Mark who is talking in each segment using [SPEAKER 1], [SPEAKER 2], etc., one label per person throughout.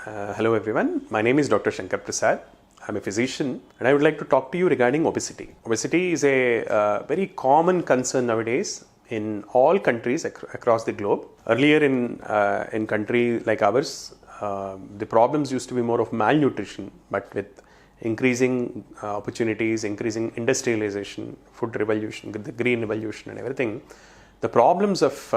[SPEAKER 1] Hello everyone, my name is Dr. Shankar Prasad. I'm a physician and I would like to talk to you regarding obesity. Obesity is a very common concern nowadays in all countries across the globe. Earlier in country like ours, the problems used to be more of malnutrition, but with increasing opportunities, increasing industrialization, food revolution, the green revolution and everything, the problems of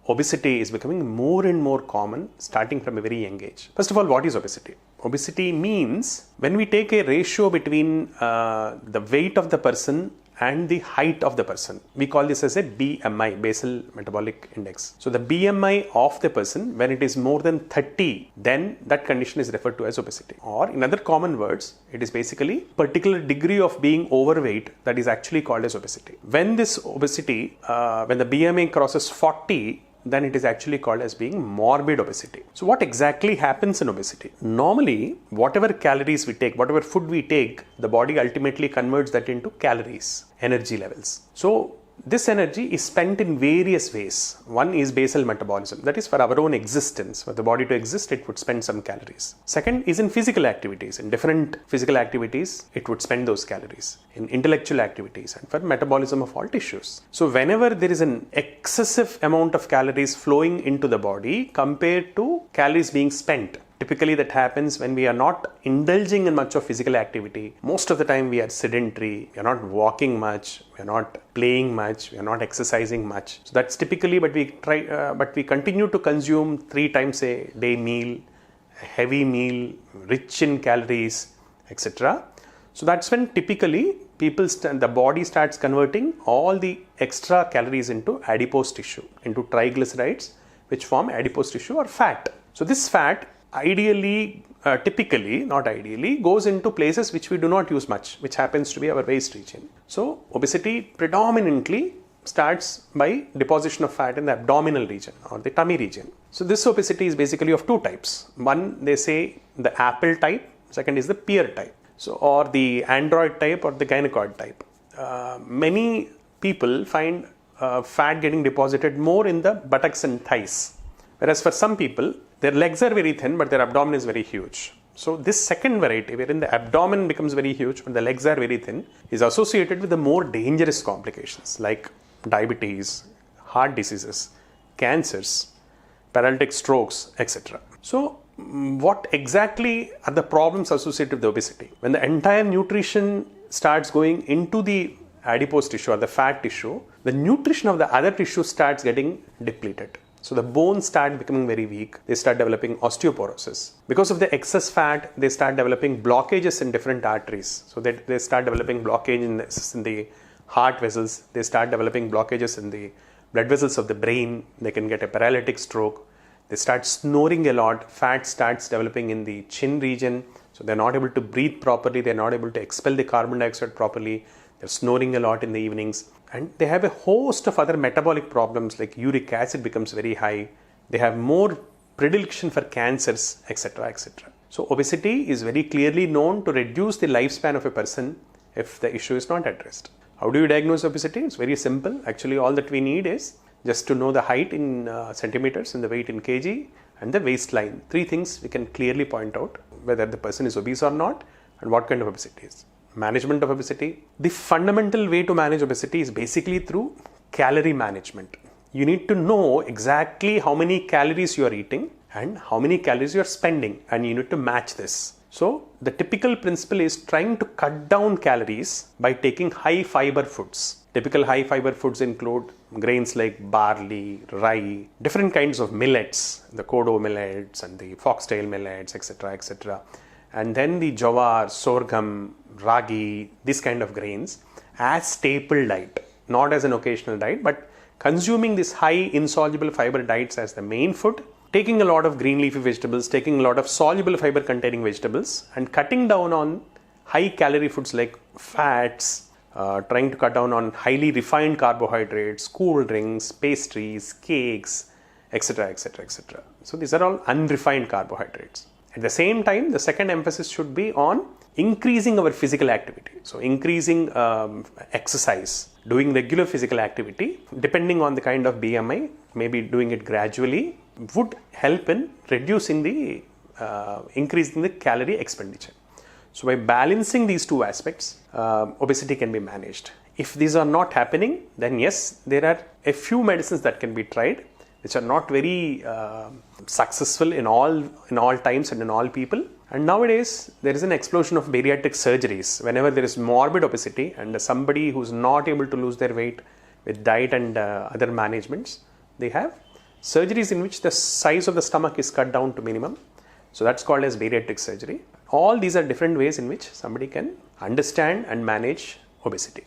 [SPEAKER 1] obesity is becoming more and more common starting from a very young age. First of all, what is obesity? Obesity means when we take a ratio between the weight of the person and the height of the person. We call this as a BMI, basal metabolic index. So the BMI of the person, when it is more than 30, then that condition is referred to as obesity. Or in other common words, it is basically particular degree of being overweight that is actually called as obesity. When this obesity, when the BMI crosses 40, then it is actually called as being morbid obesity. So what exactly happens in obesity? Normally, whatever calories we take, whatever food we take, the body ultimately converts that into calories, energy levels. So this energy is spent in various ways. One is basal metabolism, that is for our own existence. For the body to exist, it would spend some calories. Second is in physical activities. In different physical activities, it would spend those calories. In intellectual activities and for metabolism of all tissues. So whenever there is an excessive amount of calories flowing into the body compared to calories being spent, typically that happens when we are not indulging in much of physical activity. Most of the time we are sedentary, we are not walking much, we are not playing much, we are not exercising much. So that's typically, but we continue to consume 3 times a day meal, a heavy meal, rich in calories, etc. So that's when typically the body starts converting all the extra calories into adipose tissue, into triglycerides, which form adipose tissue or fat. So this fat typically, not ideally, goes into places which we do not use much, which happens to be our waist region. So obesity predominantly starts by deposition of fat in the abdominal region or the tummy region. So this obesity is basically of 2 types. One, they say the apple type, second is the pear type. So, or the android type or the gynecoid type. Many people find fat getting deposited more in the buttocks and thighs. Whereas for some people, their legs are very thin, but their abdomen is very huge. So this second variety, wherein the abdomen becomes very huge, but the legs are very thin, is associated with the more dangerous complications like diabetes, heart diseases, cancers, paralytic strokes, etc. So what exactly are the problems associated with obesity? When the entire nutrition starts going into the adipose tissue or the fat tissue, the nutrition of the other tissue starts getting depleted. So the bones start becoming very weak. They start developing osteoporosis. Because of the excess fat, they start developing blockages in different arteries. So they start developing blockage in the heart vessels. They start developing blockages in the blood vessels of the brain. They can get a paralytic stroke. They start snoring a lot. Fat starts developing in the chin region. So they're not able to breathe properly. They're not able to expel the carbon dioxide properly. They're snoring a lot in the evenings. And they have a host of other metabolic problems like uric acid becomes very high. They have more predilection for cancers, etc., etc. So obesity is very clearly known to reduce the lifespan of a person if the issue is not addressed. How do you diagnose obesity? It's very simple. Actually, all that we need is just to know the height in centimeters and the weight in kg and the waistline. 3 things we can clearly point out whether the person is obese or not and what kind of obesity is. Management of obesity. The fundamental way to manage obesity is basically through calorie management. You need to know exactly how many calories you are eating and how many calories you are spending, and you need to match this. So the typical principle is trying to cut down calories by taking high fiber foods. Typical high fiber foods include grains like barley, rye, different kinds of millets, the kodo millets and the foxtail millets, etc., etc. And then the jawar, sorghum, ragi, this kind of grains as staple diet, not as an occasional diet, but consuming this high insoluble fiber diets as the main food, taking a lot of green leafy vegetables, taking a lot of soluble fiber containing vegetables, and cutting down on high calorie foods like fats, trying to cut down on highly refined carbohydrates, cool drinks, pastries, cakes, etc., etc., etc. So these are all unrefined carbohydrates. At the same time, the second emphasis should be on increasing our physical activity. So increasing exercise, doing regular physical activity, depending on the kind of BMI, maybe doing it gradually, would help in reducing the increasing the calorie expenditure. So by balancing these two aspects, obesity can be managed. If these are not happening, then yes, there are a few medicines that can be tried, which are not very successful in all times and in all people. And nowadays, there is an explosion of bariatric surgeries. Whenever there is morbid obesity and somebody who's not able to lose their weight with diet and other managements, they have surgeries in which the size of the stomach is cut down to minimum. So that's called as bariatric surgery. All these are different ways in which somebody can understand and manage obesity.